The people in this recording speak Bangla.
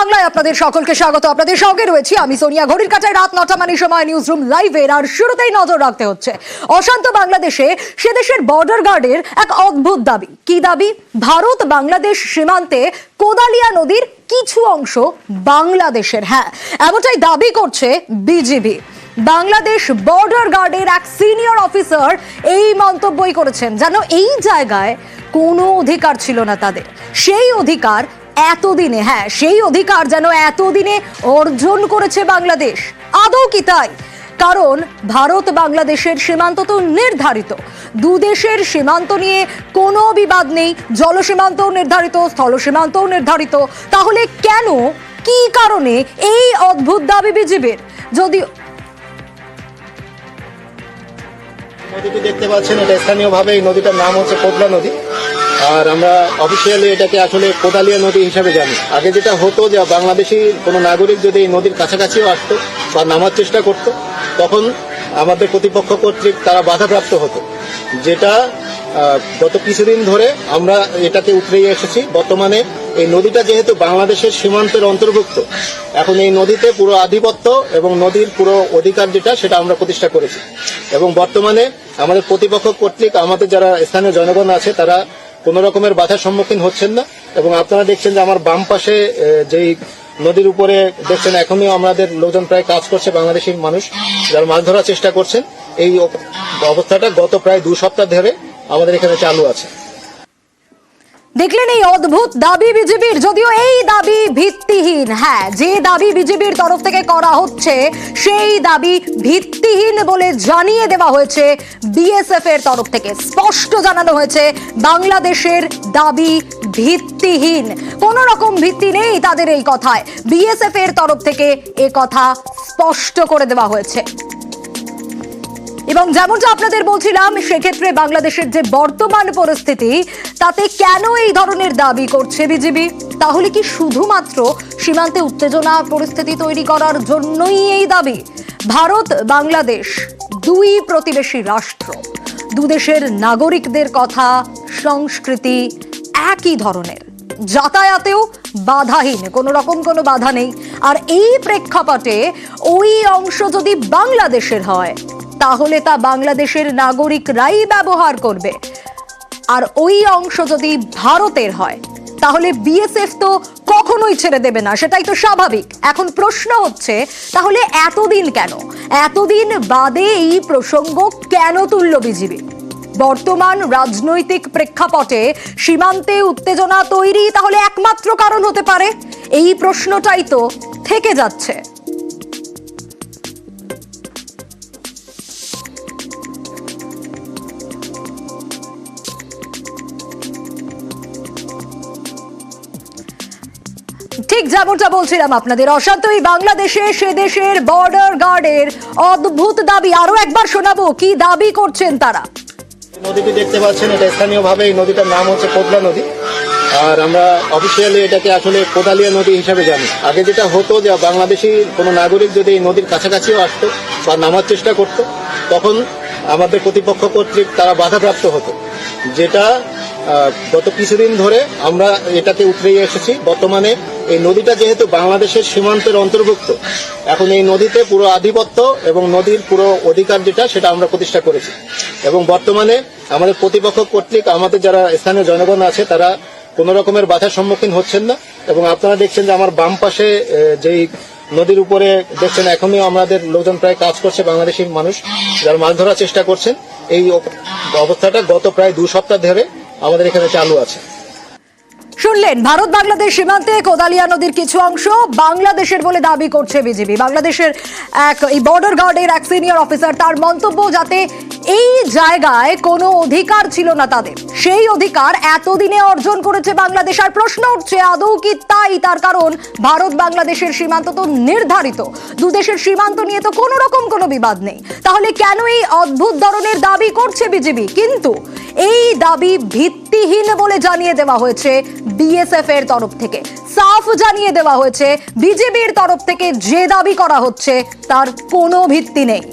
বাংলায় আপনাদের সকলকে স্বাগত। আপনাদের সঙ্গে রয়েছি আমি সোনিয়া। ঘড়ির কাঁটায় রাত 9টা মানে সময় নিউজ রুম লাইভের। আর শুরুতেই নজর রাখতে হচ্ছে অশান্ত বাংলাদেশে সে দেশের বর্ডার গার্ডের এক অদ্ভুত দাবি। কি দাবি? ভারত বাংলাদেশ সীমান্তে কোদালিয়া নদীর কিছু অংশ বাংলাদেশের। হ্যাঁ, এমনটাই দাবি করছে বিজিবি। বাংলাদেশ বর্ডার গার্ডের এক সিনিয়র অফিসার এই মন্তব্যই করেছেন যেন এই জায়গায় কোনো অধিকার ছিল না তাদের। সেই অধিকার এতদিনে, সেই অধিকার যেন এতদিনে অর্জন করেছে বাংলাদেশ। আদৌ কি তাই? কারণ ভারত বাংলাদেশের সীমান্ত তো নির্ধারিত। দু দেশের সীমান্ত নিয়ে কোনো বিবাদ নেই। জল সীমান্তও নির্ধারিত, স্থল সীমান্তও নির্ধারিত। তাহলে কেন, কি কারণে এই অদ্ভুত দাবি বিজিবির? যদি নদীটি দেখতে পাচ্ছেন, এটা স্থানীয়ভাবে এই নদীটার নাম হচ্ছে কোদলা নদী। আর আমরা অফিসিয়ালি এটাকে আসলে কোদালিয়া নদী হিসাবে জানি। আগে যেটা হতো যে বাংলাদেশি কোনো নাগরিক যদি এই নদীর কাছাকাছিও আসতো বা নামার চেষ্টা করত, তখন আমাদের প্রতিপক্ষ কর্তৃক তারা বাধাপ্রাপ্ত হতো। যেটা গত কিছুদিন ধরে আমরা এটাকে উতরিয়ে এসেছি। বর্তমানে এই নদীটা যেহেতু বাংলাদেশের সীমান্তের অন্তর্ভুক্ত, এখন এই নদীতে পুরো আধিপত্য এবং নদীর পুরো অধিকার যেটা, সেটা আমরা প্রতিষ্ঠা করেছি। এবং বর্তমানে আমাদের প্রতিপক্ষ কর্তৃক আমাদের যারা স্থানীয় জনগণ আছে তারা কোনো রকমের বাধার সম্মুখীন হচ্ছেন না। এবং আপনারা দেখছেন যে আমার বাম পাশে যেই নদীর উপরে দেখছেন, এখনই আমাদের লোকজন প্রায় কাজ করছে, বাংলাদেশি মানুষ যারা মাছ ধরার চেষ্টা করছেন। এই অবস্থাটা গত প্রায় 2 সপ্তাহ ধরে আমাদের এখানে চালু আছে। দেখলেন এই অদ্ভুত দাবি বিজেপির, যদিও এই দাবি ভিত্তিহীন। যে দাবি বিজেপির তরফ থেকে করা হচ্ছে সেই দাবি ভিত্তিহীন বলে জানিয়ে দেওয়া হয়েছে বিএসএফ এর তরফ থেকে। স্পষ্ট জানানো হয়েছে বাংলাদেশের দাবি ভিত্তিহীন, কোনো রকম ভিত্তি নেই তাদের এই কথায়। বিএসএফ এর তরফ থেকে এ কথা স্পষ্ট করে দেওয়া হয়েছে। এবং যেমনটা আপনাদের বলছিলাম, সেক্ষেত্রে বাংলাদেশের যে বর্তমান পরিস্থিতি, তাতে কেন এই ধরনের দাবি করছে বিজিবি? তাহলে কি শুধুমাত্র সীমান্তে উত্তেজনা পরিস্থিতি তৈরি করার জন্যই এই দাবি? ভারত বাংলাদেশ দুই প্রতিবেশী রাষ্ট্র, দু দেশের নাগরিকদের কথা, সংস্কৃতি একই ধরনের, যাতায়াতেও বাধাহীন, কোনো রকম কোনো বাধা নেই। আর এই প্রেক্ষাপটে ওই অংশ যদি বাংলাদেশের হয়, তাহলে তা বাংলাদেশের নাগরিকরাই ব্যবহার করবে। আর ওই অংশ যদি ভারতের হয়, তাহলে বিএসএফ তো কখনোই ছেড়ে দেবে না, সেটাই তো স্বাভাবিক। এখন প্রশ্ন হচ্ছে, তাহলে এতদিন কেন, এতদিন বাদে এই প্রসঙ্গ কেন তুলল বিজিবি? বর্তমান রাজনৈতিক প্রেক্ষাপটে সীমান্তে উত্তেজনা তৈরি তাহলে একমাত্র কারণ হতে পারে? এই প্রশ্নটাই তো থেকে যাচ্ছে। ঠিক যেমনটা বলছিলাম আপনাদের, অশান্ত এই বাংলাদেশে সে দেশের বর্ডার গার্ডের অদ্ভুত দাবি। আরো একবার শোনাবো কি দাবি করছেন তারা। নদীটি দেখতে পাচ্ছেন, এটা স্থানীয়ভাবে এই নদীটার নাম হচ্ছে কোদলা নদী। আর আমরা অফিসিয়ালি এটাকে আসলে কোদালিয়া নদী হিসাবে জানি। আগে যেটা হতো যে বাংলাদেশি কোনো নাগরিক যদি এই নদীর কাছাকাছিও আসতো বা নামার চেষ্টা করত, তখন আমাদের প্রতিপক্ষ কর্তৃক তারা বাধাপ্রাপ্ত হতো। যেটা গত কিছুদিন ধরে আমরা এটাকে উতরিয়ে এসেছি। বর্তমানে এই নদীটা যেহেতু বাংলাদেশের সীমান্তের অন্তর্ভুক্ত, এখন এই নদীতে পুরো আধিপত্য এবং নদীর পুরো অধিকার যেটা, সেটা আমরা প্রতিষ্ঠা করেছি। এবং বর্তমানে আমাদের প্রতিপক্ষ কর্তৃক আমাদের যারা স্থানীয় জনগণ আছে তারা কোনো রকমের বাধার সম্মুখীন হচ্ছেন না। এবং আপনারা দেখছেন যে আমার বাম পাশে যেই নদীর উপরে দেখছেন, এখনই আমাদের লোকজন প্রায় কাজ করছে, বাংলাদেশি মানুষ যারা মাছ ধরার চেষ্টা করছেন। এই অবস্থাটা গত প্রায় 2 সপ্তাহ ধরে আমাদের এখানে চালু আছে। শুনলেন, ভারত বাংলাদেশ সীমান্তে কোদালিয়া নদীর কিছু অংশ বাংলাদেশের বলে দাবি করছে বিজিবি। বাংলাদেশের এই বর্ডার গার্ডের এক সিনিয়র অফিসার, তার মন্তব্য যাতে এই জায়গায় কোনো অধিকার ছিল না তাদের, সেই অধিকার এতদিনে অর্জন করেছে বাংলাদেশ। আর প্রশ্ন উঠছে, আদৌ কি তাই? তার কারণ ভারত বাংলাদেশের সীমান্ত তো নির্ধারিত, দু দেশের সীমান্ত নিয়ে তো কোনো রকম কোনো বিবাদ নেই। তাহলে কেন এই অদ্ভুত ধরনের দাবি করছে বিজিবি? কিন্তু এই দাবি ভিত্তিহীন বলে জানিয়ে দেওয়া হয়েছে বিএসএফ এর তরফ থেকে। সাফ জানিয়ে দেওয়া হয়েছে বিজেপির তরফ থেকে যে দাবি করা হচ্ছে তার কোনো ভিত্তি নেই।